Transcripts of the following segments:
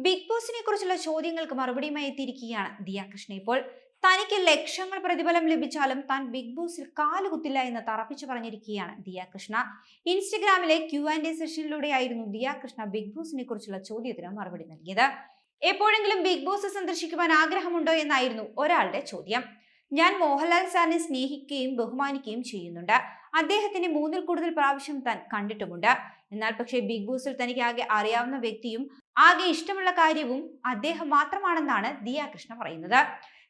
Big ബോസിനെ കുറിച്ചുള്ള ചോദ്യങ്ങൾക്ക് മറുപടിയുമായി എത്തിയിരിക്കുകയാണ് ദിയ കൃഷ്ണ. ഇപ്പോൾ തനിക്ക് ലക്ഷങ്ങൾ പ്രതിഫലം ലഭിച്ചാലും താൻ ബിഗ് ബോസിൽ കാലുകുത്തില്ല എന്ന് തറപ്പിച്ചു പറഞ്ഞിരിക്കുകയാണ് ദിയ കൃഷ്ണ. ഇൻസ്റ്റഗ്രാമിലെ Q&A സെഷനിലൂടെയായിരുന്നു ദിയ കൃഷ്ണ ബിഗ് ബോസിനെ കുറിച്ചുള്ള ചോദ്യത്തിന് മറുപടി നൽകിയത്. എപ്പോഴെങ്കിലും ബിഗ് ബോസ് സന്ദർശിക്കുവാൻ ആഗ്രഹമുണ്ടോ എന്നായിരുന്നു ഒരാളുടെ ചോദ്യം. ഞാൻ മോഹൻലാൽ സാറിനെ സ്നേഹിക്കുകയും ബഹുമാനിക്കുകയും ചെയ്യുന്നുണ്ട്. അദ്ദേഹത്തിന് 3-ൽ കൂടുതൽ പ്രാവശ്യം താൻ കണ്ടിട്ടുമുണ്ട്. എന്നാൽ പക്ഷേ ബിഗ് ബോസിൽ തനിക്ക് ആകെ അറിയാവുന്ന വ്യക്തിയും ആകെ ഇഷ്ടമുള്ള കാര്യവും അദ്ദേഹം മാത്രമാണെന്നാണ് ദിയ കൃഷ്ണ പറയുന്നത്.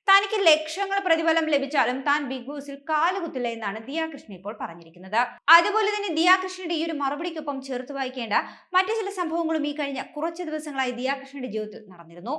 തനിക്ക് ലക്ഷങ്ങൾ പ്രതിഫലം ലഭിച്ചാലും താൻ ബിഗ് ബോസിൽ കാലുകുത്തില്ല എന്നാണ് ദിയ കൃഷ്ണ ഇപ്പോൾ പറഞ്ഞിരിക്കുന്നത്. അതുപോലെ തന്നെ ദിയ കൃഷ്ണയുടെ ഈ ഒരു മറുപടിക്കൊപ്പം ചേർത്ത് വായിക്കേണ്ട മറ്റു ചില സംഭവങ്ങളും ഈ കഴിഞ്ഞ കുറച്ച് ദിവസങ്ങളായി ദിയ കൃഷ്ണയുടെ ജീവിതത്തിൽ നടന്നിരുന്നു.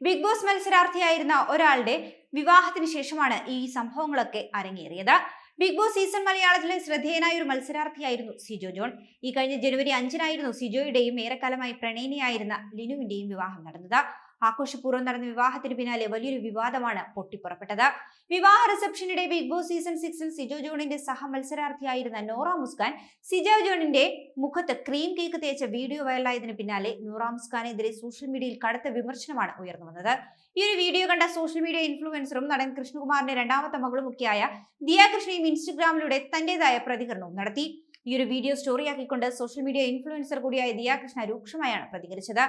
ബിഗ് ബോസ് മത്സരാർത്ഥിയായിരുന്ന ഒരാളുടെ വിവാഹത്തിന് ശേഷമാണ് ഈ സംഭവങ്ങളൊക്കെ അരങ്ങേറിയത്. ബിഗ് ബോസ് സീസൺ മലയാളത്തിലെ ശ്രദ്ധേയനായ ഒരു മത്സരാർത്ഥിയായിരുന്നു സിജോ ജോൺ. ഈ കഴിഞ്ഞ ജനുവരി 5-നായിരുന്നു സിജോയുടെയും ഏറെക്കാലമായി പ്രണയിനിയായിരുന്ന ലിനുവിന്റെയും വിവാഹം നടന്നത്. ആഘോഷപൂർവ്വം നടന്ന വിവാഹത്തിന് പിന്നാലെ വലിയൊരു വിവാദമാണ് പൊട്ടിപ്പുറപ്പെട്ടത്. വിവാഹ റിസപ്ഷനിടെ ബിഗ് ബോസ് സീസൺ 6-ൽ സിജോ ജോണിന്റെ സഹ മത്സരാർത്ഥിയായിരുന്ന നോറ മുസ്കാൻ സിജോ ജോണിന്റെ മുഖത്ത് ക്രീം കേക്ക് തേച്ച വീഡിയോ വൈറലായതിനു പിന്നാലെ നോറ മുസ്കാനെതിരെ സോഷ്യൽ മീഡിയയിൽ കടുത്ത വിമർശനമാണ് ഉയർന്നു വന്നത്. ഈ ഒരു വീഡിയോ കണ്ട സോഷ്യൽ മീഡിയ ഇൻഫ്ലുവൻസറും നടൻ കൃഷ്ണകുമാറിന്റെ രണ്ടാമത്തെ മകളുമൊക്കെയായ ദിയ കൃഷ്ണയും ഇൻസ്റ്റഗ്രാമിലൂടെ തന്റേതായ പ്രതികരണവും നടത്തി. ഈ ഒരു വീഡിയോ സ്റ്റോറിയാക്കിക്കൊണ്ട് സോഷ്യൽ മീഡിയ ഇൻഫ്ലുവൻസർ കൂടിയായ ദിയ കൃഷ്ണ രൂക്ഷമായാണ് പ്രതികരിച്ചത്.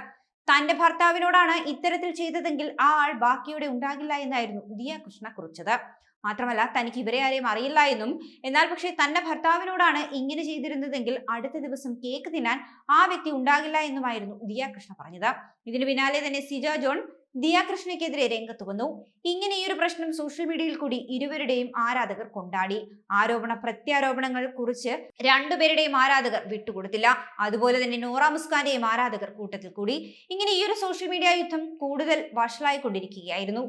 തന്റെ ഭർത്താവിനോടാണ് ഇത്തരത്തിൽ ചെയ്തതെങ്കിൽ ആ ആൾ ബാക്കിയോടെ ഉണ്ടാകില്ല എന്നായിരുന്നു ദിയ കൃഷ്ണ കുറിച്ചത്. മാത്രമല്ല തനിക്ക് ഇവരെ ആരെയും അറിയില്ല എന്നും, എന്നാൽ പക്ഷേ തന്റെ ഭർത്താവിനോടാണ് ഇങ്ങനെ ചെയ്തിരുന്നതെങ്കിൽ അടുത്ത ദിവസം കേക്ക് തിന്നാൻ ആ വ്യക്തി ഉണ്ടാകില്ല എന്നുമായിരുന്നു ദിയ കൃഷ്ണ പറഞ്ഞത്. ഇതിനു പിന്നാലെ തന്നെ സിജോ ജോൺ ദിയ കൃഷ്ണയ്ക്കെതിരെ രംഗത്ത് വന്നു. ഇങ്ങനെ ഈ ഒരു പ്രശ്നം സോഷ്യൽ മീഡിയയിൽ കൂടി ഇരുവരുടെയും ആരാധകർ കൊണ്ടാടി. ആരോപണ പ്രത്യാരോപണങ്ങൾ കുറിച്ച് രണ്ടുപേരുടെയും ആരാധകർ വിട്ടുകൊടുത്തില്ല. അതുപോലെ തന്നെ നോറ മുസ്കാന്റെയും ആരാധകർ കൂട്ടത്തിൽ കൂടി. ഇങ്ങനെ ഈ ഒരു സോഷ്യൽ മീഡിയ യുദ്ധം കൂടുതൽ വഷളായിക്കൊണ്ടിരിക്കുകയായിരുന്നു.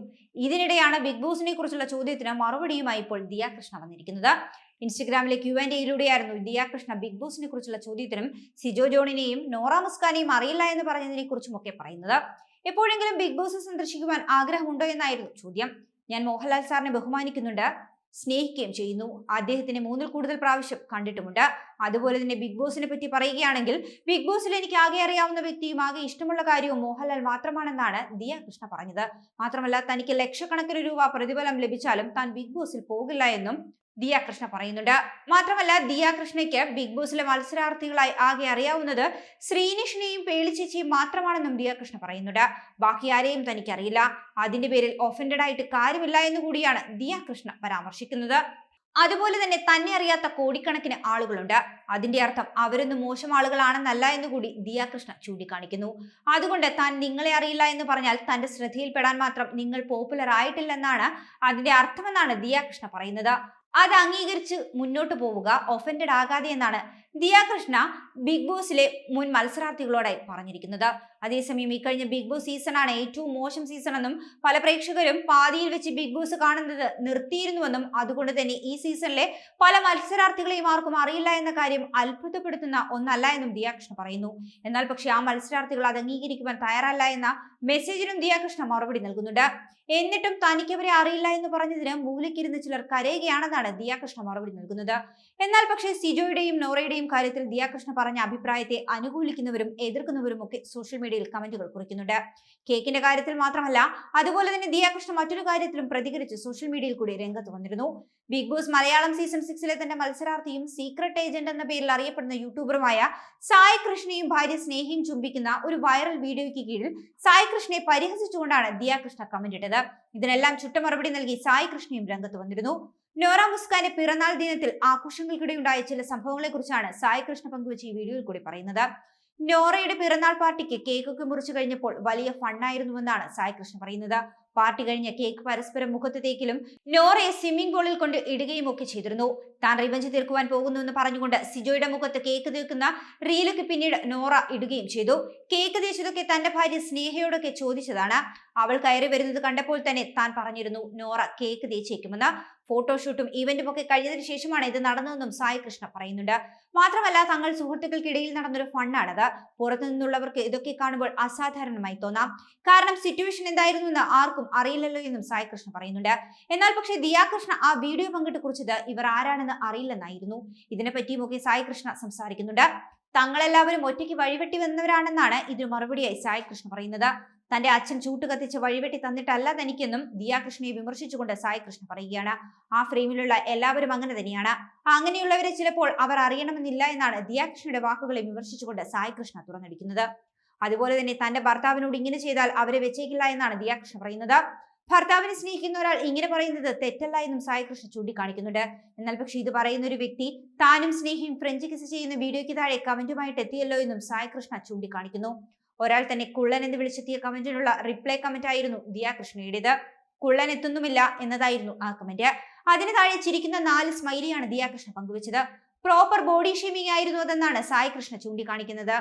ഇതിനിടെയാണ് ബിഗ് ബോസിനെ കുറിച്ചുള്ള ചോദ്യത്തിന് മറുപടിയുമായി ഇപ്പോൾ ദിയ കൃഷ്ണ വന്നിരിക്കുന്നത്. ഇൻസ്റ്റഗ്രാമിലെ Q&Aയിലൂടെയായിരുന്നു ദിയ കൃഷ്ണ ബിഗ് ബോസിനെ കുറിച്ചുള്ള ചോദ്യത്തിനും സിജോ ജോണിനെയും നോറ മുസ്കാനെയും അറിയില്ല എന്ന് പറഞ്ഞതിനെ കുറിച്ചുമൊക്കെ പറയുന്നത്. എപ്പോഴെങ്കിലും ബിഗ് ബോസ് സന്ദർശിക്കുവാൻ ആഗ്രഹമുണ്ടോ എന്നായിരുന്നു ചോദ്യം. ഞാൻ മോഹൻലാൽ സാറിനെ ബഹുമാനിക്കുന്നുണ്ട്, സ്നേഹിക്കുകയും ചെയ്യുന്നു. അദ്ദേഹത്തിന് 3-ൽ കൂടുതൽ പ്രാവശ്യം കണ്ടിട്ടുമുണ്ട്. അതുപോലെ തന്നെ ബിഗ് ബോസിനെ പറ്റി പറയുകയാണെങ്കിൽ ബിഗ് ബോസിൽ എനിക്ക് ആകെ അറിയാവുന്ന വ്യക്തിയും ആകെ ഇഷ്ടമുള്ള കാര്യവും മോഹൻലാൽ മാത്രമാണെന്നാണ് ദിയ കൃഷ്ണ പറഞ്ഞത്. മാത്രമല്ല തനിക്ക് ലക്ഷക്കണക്കിന് രൂപ പ്രതിഫലം ലഭിച്ചാലും താൻ ബിഗ് ബോസിൽ പോകില്ല എന്നും ദിയ കൃഷ്ണ പറയുന്നുണ്ട്. മാത്രമല്ല ദിയ കൃഷ്ണയ്ക്ക് ബിഗ് ബോസിലെ മത്സരാർത്ഥികളായി ആകെ അറിയാവുന്നത് ശ്രീനിഷിനെയും പേളിച്ചേച്ചിയും മാത്രമാണെന്നും ദിയ കൃഷ്ണ പറയുന്നുണ്ട്. ബാക്കി ആരെയും തനിക്കറിയില്ല. അതിന്റെ പേരിൽ ഒഫൻഡഡ് ആയിട്ട് കാര്യമില്ല എന്ന് കൂടിയാണ് ദിയ കൃഷ്ണ പരാമർശിക്കുന്നത്. അതുപോലെ തന്നെ തന്നെ അറിയാത്ത കോടിക്കണക്കിന് ആളുകളുണ്ട്. അതിന്റെ അർത്ഥം അവരൊന്നും മോശം ആളുകളാണെന്നല്ല എന്നുകൂടി ദിയ കൃഷ്ണ ചൂണ്ടിക്കാണിക്കുന്നു. അതുകൊണ്ട് താൻ നിങ്ങളെ അറിയില്ല എന്ന് പറഞ്ഞാൽ തന്റെ ശ്രദ്ധയിൽപ്പെടാൻ മാത്രം നിങ്ങൾ പോപ്പുലർ ആയിട്ടില്ലെന്നാണ് അതിന്റെ അർത്ഥമെന്നാണ് ദിയ കൃഷ്ണ പറയുന്നത്. അത് അംഗീകരിച്ച് മുന്നോട്ട് പോവുക, ഒഫൻഡഡ് ആകാതെ എന്നാണ് ദിയ കൃഷ്ണ ബിഗ് ബോസിലെ മുൻ മത്സരാർത്ഥികളോടായി പറഞ്ഞിരിക്കുന്നത്. അതേസമയം ഈ കഴിഞ്ഞ ബിഗ് ബോസ് സീസണാണ് ഏറ്റവും മോശം സീസൺ എന്നും പല പ്രേക്ഷകരും പാതിയിൽ വെച്ച് ബിഗ് ബോസ് കാണുന്നത് നിർത്തിയിരുന്നുവെന്നും അതുകൊണ്ട് തന്നെ ഈ സീസണിലെ പല മത്സരാർത്ഥികളെയും ആർക്കും അറിയില്ല എന്ന കാര്യം അത്ഭുതപ്പെടുത്തുന്ന ഒന്നല്ല എന്നും ദിയ കൃഷ്ണ പറയുന്നു. എന്നാൽ പക്ഷേ ആ മത്സരാർത്ഥികൾ അത് അംഗീകരിക്കുവാൻ തയ്യാറല്ല എന്ന മെസ്സേജിനും ദിയ കൃഷ്ണ മറുപടി നൽകുന്നുണ്ട്. എന്നിട്ടും തനിക്കവരെ അറിയില്ല എന്ന് പറഞ്ഞതിന് മൂലയ്ക്കിരുന്ന് ചിലർ കരയുകയാണെന്നാണ് ദിയ കൃഷ്ണ മറുപടി നൽകുന്നത്. എന്നാൽ പക്ഷേ സിജോയുടെയും നോറയുടെയും കാര്യത്തിൽ ദിയ കൃഷ്ണ പറഞ്ഞ അഭിപ്രായത്തെ അനുകൂലിക്കുന്നവരും എതിർക്കുന്നവരും ഒക്കെ സോഷ്യൽ മീഡിയയിൽ കമന്റുകൾ കുറിക്കുന്നുണ്ട്. കേക്കിന്റെ കാര്യത്തിൽ മാത്രമല്ല അതുപോലെ തന്നെ ദിയ കൃഷ്ണ മറ്റൊരു കാര്യത്തിലും പ്രതികരിച്ച് സോഷ്യൽ മീഡിയയിൽ കൂടി രംഗത്ത് വന്നിരുന്നു. ബിഗ് ബോസ് മലയാളം സീസൺ 6-ലെ തന്റെ മത്സരാർത്ഥിയും സീക്രട്ട് ഏജന്റ് എന്ന പേരിൽ അറിയപ്പെടുന്ന യൂട്യൂബറുമായ സായി കൃഷ്ണയും ഭാര്യ സ്നേഹയും ചുംബിക്കുന്ന ഒരു വൈറൽ വീഡിയോയ്ക്ക് കീഴിൽ സായി കൃഷ്ണയെ പരിഹസിച്ചുകൊണ്ടാണ് ദിയ കൃഷ്ണ കമന്റ് ഇട്ടത്. ഇതിനെല്ലാം ചുട്ട മറുപടി നൽകി സായി കൃഷ്ണയും രംഗത്ത് വന്നിരുന്നു. നോറ മുസ്കാന്റെ പിറന്നാൾ ദിനത്തിൽ ആഘോഷങ്ങൾക്കിടെയുണ്ടായ ചില സംഭവങ്ങളെ കുറിച്ചാണ് സായി കൃഷ്ണ പങ്കുവച്ച ഈ വീഡിയോയിൽ കൂടി പറയുന്നത്. നോറയുടെ പിറന്നാൾ പാർട്ടിക്ക് കേക്കൊക്കെ മുറിച്ചു കഴിഞ്ഞപ്പോൾ വലിയ ഫണ്ണായിരുന്നുവെന്നാണ് സായി കൃഷ്ണ പറയുന്നത്. പാർട്ടി കഴിഞ്ഞ കേക്ക് പരസ്പരം മുഖത്ത് തേക്കിലും നോറയെ സ്വിമ്മിംഗ് പൂളിൽ കൊണ്ട് ഇടുകയും ഒക്കെ ചെയ്തിരുന്നു. താൻ റിവഞ്ച് തീർക്കുവാൻ പോകുന്നുവെന്ന് പറഞ്ഞുകൊണ്ട് സിജോയുടെ മുഖത്ത് കേക്ക് തീർക്കുന്ന റീലൊക്കെ പിന്നീട് നോറ ഇടുകയും ചെയ്തു. കേക്ക് തേച്ചതൊക്കെ തന്റെ ഭാര്യ സ്നേഹയോടൊക്കെ ചോദിച്ചതാണ്. അവൾ കയറി വരുന്നത് കണ്ടപ്പോൾ തന്നെ താൻ പറഞ്ഞിരുന്നു നോറ കേക്ക് തേച്ചേക്കുമെന്ന്. ഫോട്ടോഷൂട്ടും ഇവന്റും ഒക്കെ കഴിഞ്ഞതിന് ശേഷമാണ് ഇത് നടന്നതെന്നും സായി കൃഷ്ണ പറയുന്നുണ്ട്. മാത്രമല്ല തങ്ങൾ സുഹൃത്തുക്കൾക്കിടയിൽ നടന്നൊരു ഫണ്ണാണത്. പുറത്തു നിന്നുള്ളവർക്ക് ഇതൊക്കെ കാണുമ്പോൾ അസാധാരണമായി തോന്നാം. കാരണം സിറ്റുവേഷൻ എന്തായിരുന്നു എന്ന് ആർക്കും അറിയില്ലല്ലോ എന്നും സായി കൃഷ്ണ പറയുന്നുണ്ട്. എന്നാൽ പക്ഷേ ദിയ കൃഷ്ണ ആ വീഡിയോ പങ്കിട്ട് കുറിച്ചത് ഇവർ ആരാണെന്ന് അറിയില്ലെന്നായിരുന്നു. ഇതിനെപ്പറ്റിയും ഒക്കെ സായി കൃഷ്ണ സംസാരിക്കുന്നുണ്ട്. തങ്ങളെല്ലാവരും ഒറ്റയ്ക്ക് വഴിവെട്ടി വന്നവരാണെന്നാണ് ഇതിന് മറുപടിയായി സായി കൃഷ്ണ പറയുന്നത്. തന്റെ അച്ഛൻ ചൂട്ടുകത്തിച്ച് വഴിവെട്ടി തന്നിട്ടല്ല തനിക്കെന്നും ദിയാകൃഷ്ണയെ വിമർശിച്ചുകൊണ്ട് സായി കൃഷ്ണ പറയുകയാണ്. ആ ഫ്രെയിമിലുള്ള എല്ലാവരും അങ്ങനെ തന്നെയാണ്. അങ്ങനെയുള്ളവരെ ചിലപ്പോൾ അവർ അറിയണമെന്നില്ല എന്നാണ് ദിയാകൃഷ്ണയുടെ വാക്കുകളെ വിമർശിച്ചുകൊണ്ട് സായി കൃഷ്ണ തുറന്നടിക്കുന്നത്. അതുപോലെ തന്നെ തന്റെ ഭർത്താവിനോട് ഇങ്ങനെ ചെയ്താൽ അവരെ വെച്ചേക്കില്ല എന്നാണ് ദിയാകൃഷ്ണ പറയുന്നത്. ഭർത്താവിനെ സ്നേഹിക്കുന്ന ഒരാൾ ഇങ്ങനെ പറയുന്നത് തെറ്റല്ല എന്നും സായി കൃഷ്ണ ചൂണ്ടിക്കാണിക്കുന്നുണ്ട്. എന്നാൽ പക്ഷെ ഇത് പറയുന്ന ഒരു വ്യക്തി താനും സ്നേഹിയും ഫ്രഞ്ച് കിസ് ചെയ്യുന്ന വീഡിയോയ്ക്ക് താഴെ കമന്റുമായിട്ട് എത്തിയല്ലോ എന്നും സായി കൃഷ്ണ ചൂണ്ടിക്കാണിക്കുന്നു. ഒരാൾ തന്നെ കുള്ളൻ എന്ന് വിളിച്ചെത്തിയ കമന്റിനുള്ള റിപ്ലൈ കമന്റ് ആയിരുന്നു ദിയാകൃഷ്ണയുടേത്. കുള്ളൻ എത്തുന്നുമില്ല എന്നതായിരുന്നു ആ കമന്റ്. അതിന് താഴെ ചിരിക്കുന്ന 4 സ്മൈലിയാണ് ദിയാകൃഷ്ണ പങ്കുവച്ചത്. പ്രോപ്പർ ബോഡി ഷേമിംഗ് ആയിരുന്നു അതെന്നാണ് സായി കൃഷ്ണ ചൂണ്ടിക്കാണിക്കുന്നത്.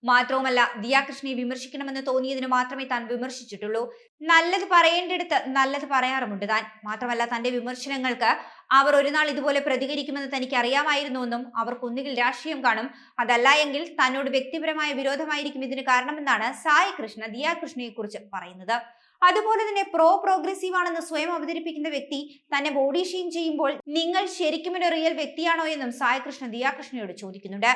മാത്രവുമല്ല, ദിയാകൃഷ്ണയെ വിമർശിക്കണമെന്ന് തോന്നിയതിന് മാത്രമേ താൻ വിമർശിച്ചിട്ടുള്ളൂ. നല്ലത് പറയേണ്ടിടത്ത് നല്ലത് പറയാറുമുണ്ട് താൻ. മാത്രമല്ല, തന്റെ വിമർശനങ്ങൾക്ക് അവർ ഒരു നാൾ ഇതുപോലെ പ്രതികരിക്കുമെന്ന് തനിക്ക് അറിയാമായിരുന്നുവെന്നും അവർക്കൊന്നുകിൽ രാഷ്ട്രീയം കാണും, അതല്ല എങ്കിൽ തന്നോട് വ്യക്തിപരമായ വിരോധമായിരിക്കും ഇതിന് കാരണമെന്നാണ് സായി കൃഷ്ണ ദിയാകൃഷ്ണയെ കുറിച്ച് പറയുന്നത്. അതുപോലെ തന്നെ പ്രോഗ്രസീവ് ആണെന്ന് സ്വയം അവതരിപ്പിക്കുന്ന വ്യക്തി തന്നെ ബോഡി ഷെയിം ചെയ്യുമ്പോൾ നിങ്ങൾ ശരിക്കും ഒരു റിയൽ വ്യക്തിയാണോ എന്നും സായി കൃഷ്ണ ദിയാകൃഷ്ണയോട് ചോദിക്കുന്നുണ്ട്.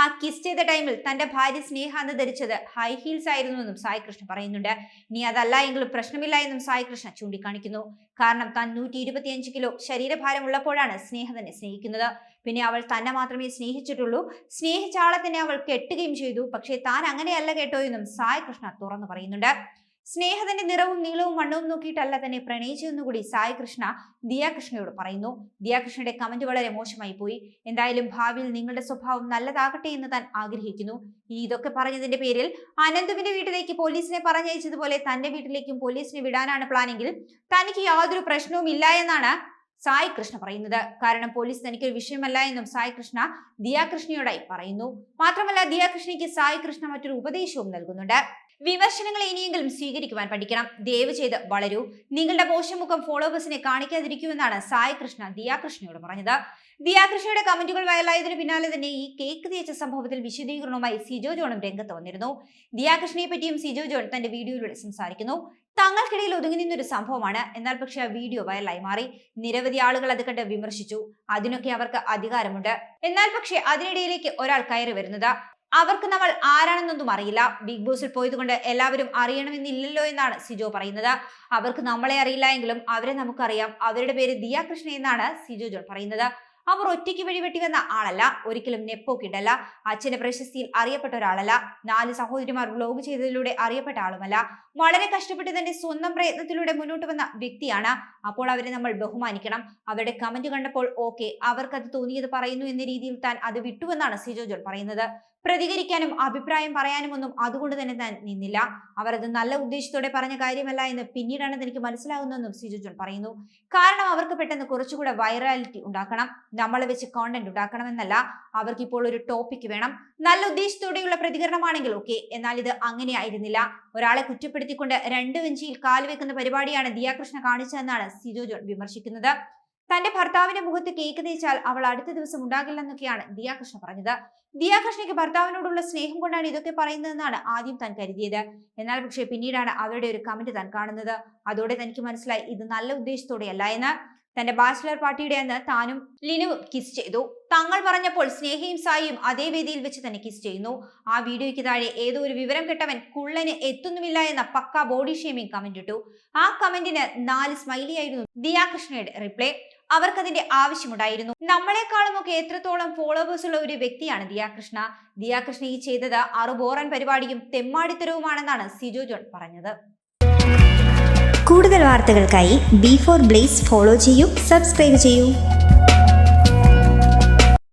ആ കിസ് ചെയ്ത ടൈമിൽ തന്റെ ഭാര്യ സ്നേഹ എന്ന് ധരിച്ചത് ഹൈ ഹീൽസ് ആയിരുന്നു എന്നും സായി കൃഷ്ണ പറയുന്നുണ്ട്. ഇനി അതല്ല എങ്കിലും പ്രശ്നമില്ല എന്നും സായി കൃഷ്ണ ചൂണ്ടിക്കാണിക്കുന്നു. കാരണം താൻ 125 കിലോ ശരീരഭാരം ഉള്ളപ്പോഴാണ് സ്നേഹ തന്നെ സ്നേഹിക്കുന്നത്. പിന്നെ അവൾ തന്നെ മാത്രമേ സ്നേഹിച്ചിട്ടുള്ളൂ. സ്നേഹിച്ച ആളെ തന്നെ അവൾ കെട്ടുകയും ചെയ്തു. പക്ഷേ താൻ അങ്ങനെയല്ല കേട്ടോ എന്നും സായി കൃഷ്ണ തുറന്നു പറയുന്നുണ്ട്. സ്നേഹത്തിന്റെ നിറവും നീളവും വണ്ണവും നോക്കിയിട്ടല്ല തന്നെ പ്രണയിച്ചെന്നുകൂടി സായി കൃഷ്ണ ദിയാകൃഷ്ണയോട് പറയുന്നു. ദിയാകൃഷ്ണയുടെ കമന്റ് വളരെ മോശമായി പോയി. എന്തായാലും ഭാവിയിൽ നിങ്ങളുടെ സ്വഭാവം നല്ലതാകട്ടെ എന്ന് താൻ ആഗ്രഹിക്കുന്നു. ഇതൊക്കെ പറഞ്ഞതിന്റെ പേരിൽ അനന്തുവിന്റെ വീട്ടിലേക്ക് പോലീസിനെ പറഞ്ഞയച്ചതുപോലെ തന്റെ വീട്ടിലേക്കും പോലീസിനെ വിടാനാണ് പ്ലാനെങ്കിൽ തനിക്ക് യാതൊരു പ്രശ്നവും ഇല്ല എന്നാണ് സായി കൃഷ്ണ പറയുന്നത്. കാരണം പോലീസ് തനിക്കൊരു വിഷയമല്ല എന്നും സായി കൃഷ്ണ ദിയാകൃഷ്ണയോടായി പറയുന്നു. മാത്രമല്ല, ദിയാകൃഷ്ണയ്ക്ക് സായി കൃഷ്ണ മറ്റൊരു ഉപദേശവും നൽകുന്നുണ്ട്. വിമർശനങ്ങൾ ഇനിയെങ്കിലും സ്വീകരിക്കുവാൻ പഠിക്കണം. ദയവ് ചെയ്ത് വളരൂ. നിങ്ങളുടെ മോശമുഖം ഫോളോവേഴ്സിനെ കാണിക്കാതിരിക്കുമെന്നാണ് സായി കൃഷ്ണ ദിയാകൃഷ്ണയോട് പറഞ്ഞത്. ദിയാകൃഷ്ണയുടെ കമന്റുകൾ വൈറലായതിനു പിന്നാലെ തന്നെ ഈ കേക്ക് തേച്ച സംഭവത്തിൽ വിശദീകരണവുമായി സിജോ ജോണും രംഗത്ത് വന്നിരുന്നു. ദിയാകൃഷ്ണയെ പറ്റിയും സിജോ ജോൺ തന്റെ വീഡിയോയിലൂടെ സംസാരിക്കുന്നു. തങ്ങൾക്കിടയിൽ ഒതുങ്ങി നിന്നൊരു സംഭവമാണ്. എന്നാൽ പക്ഷെ ആ വീഡിയോ വൈറലായി മാറി. നിരവധി ആളുകൾ അത് കണ്ട് വിമർശിച്ചു. അതിനൊക്കെ അവർക്ക് അധികാരമുണ്ട്. എന്നാൽ പക്ഷെ അതിനിടയിലേക്ക് ഒരാൾ കയറി വരുന്നത് അവർക്ക് നമ്മൾ ആരാണെന്നൊന്നും അറിയില്ല. ബിഗ് ബോസിൽ പോയതുകൊണ്ട് എല്ലാവരും അറിയണമെന്നില്ലല്ലോ എന്നാണ് സിജോ പറയുന്നത്. അവർക്ക് നമ്മളെ അറിയില്ല എങ്കിലും അവരെ നമുക്കറിയാം. അവരുടെ പേര് ദിയാകൃഷ്ണ എന്നാണ് സിജോ ജോൺ പറയുന്നത്. അവർ ഒറ്റയ്ക്ക് വഴിവെട്ടി വന്ന ആളല്ല. ഒരിക്കലും നെപ്പോ കിഡല്ല. അച്ഛന്റെ പ്രശസ്തിയിൽ അറിയപ്പെട്ട ഒരാളല്ല. 4 സഹോദരിമാർ വ്ലോഗ് ചെയ്തതിലൂടെ അറിയപ്പെട്ട ആളുമല്ല. വളരെ കഷ്ടപ്പെട്ട് തന്റെ സ്വന്തം പ്രയത്നത്തിലൂടെ മുന്നോട്ട് വന്ന വ്യക്തിയാണ്. അപ്പോൾ അവരെ നമ്മൾ ബഹുമാനിക്കണം. അവരുടെ കമന്റ് കണ്ടപ്പോൾ ഓക്കെ, അവർക്കത് തോന്നിയത് പറയുന്നു എന്ന രീതിയിൽ താൻ അത് വിട്ടുവെന്നാണ് സിജോ ജോൺ പറയുന്നത്. പ്രതികരിക്കാനും അഭിപ്രായം പറയാനും ഒന്നും അതുകൊണ്ട് തന്നെ താൻ നിന്നില്ല. അവർ അത് നല്ല ഉദ്ദേശത്തോടെ പറഞ്ഞ കാര്യമല്ല എന്ന് പിന്നീടാണ് തനിക്ക് മനസ്സിലാകുന്നതെന്നും സിജോ ജോൺ പറയുന്നു. കാരണം അവർക്ക് പെട്ടെന്ന് കുറച്ചുകൂടെ വൈറാലിറ്റി ഉണ്ടാക്കണം, നമ്മളെ വെച്ച് കോണ്ടന്റ് ഉണ്ടാക്കണമെന്നല്ല. അവർക്ക് ഇപ്പോൾ ഒരു ടോപ്പിക് വേണം. നല്ല ഉദ്ദേശത്തോടെയുള്ള പ്രതികരണമാണെങ്കിൽ ഓക്കെ, എന്നാൽ ഇത് അങ്ങനെ ആയിരുന്നില്ല. ഒരാളെ കുറ്റപ്പെടുത്തിക്കൊണ്ട് 2 വെഞ്ചിയിൽ കാലുവെക്കുന്ന പരിപാടിയാണ് ദിയാകൃഷ്ണ കാണിച്ചതെന്നാണ് സിജോ ജോൺ വിമർശിക്കുന്നത്. തന്റെ ഭർത്താവിന്റെ മുഖത്ത് കേക്ക് തേച്ചാൽ അവൾ അടുത്ത ദിവസം ഉണ്ടാകില്ലെന്നൊക്കെയാണ് ദിയാകൃഷ്ണ പറഞ്ഞത്. ദിയാകൃഷ്ണയ്ക്ക് ഭർത്താവിനോടുള്ള സ്നേഹം കൊണ്ടാണ് ഇതൊക്കെ പറയുന്നതെന്നാണ് ആദ്യം താൻ കരുതിയത്. എന്നാൽ പക്ഷേ പിന്നീടാണ് അവരുടെ ഒരു കമന്റ് താൻ കാണുന്നത്. അതോടെ തനിക്ക് മനസ്സിലായി ഇത് നല്ല ഉദ്ദേശത്തോടെയല്ല എന്ന്. തന്റെ ബാച്ചിലർ പാർട്ടിയുടെ അന്ന് താനും ലിനുവും കിസ് ചെയ്തു. തങ്ങൾ പറഞ്ഞപ്പോൾ സ്നേഹയും സായിയും അതേ വേദിയിൽ വെച്ച് തന്നെ കിസ് ചെയ്യുന്നു. ആ വീഡിയോയ്ക്ക് താഴെ ഏതോ ഒരു വിവരം കെട്ടവൻ കുള്ളന് എത്തുന്നുമില്ല എന്ന പക്ക ബോഡി ഷേമിംഗ് കമന്റ് ഇട്ടു. ആ കമന്റിന് 4 സ്മൈലി ആയിരുന്നു ദിയാകൃഷ്ണയുടെ റിപ്ലൈ. അവർക്കതിന്റെ ആവശ്യമുണ്ടായിരുന്നു. നമ്മളെക്കാളും ഒക്കെ എത്രത്തോളം ഫോളോവേഴ്സ് ഉള്ള ഒരു വ്യക്തിയാണ് ദിയാകൃഷ്ണ. ദിയാകൃഷ്ണ ഈ ചെയ്തത് അറുബോറൻ പരിപാടിയും തെമ്മാടിത്തരവുമാണെന്നാണ് സിജോ ജോൺ പറഞ്ഞത്. കൂടുതൽ വാർത്തകൾക്കായി B4 Blaze ഫോളോ ചെയ്യൂ, സബ്സ്ക്രൈബ് ചെയ്യൂ.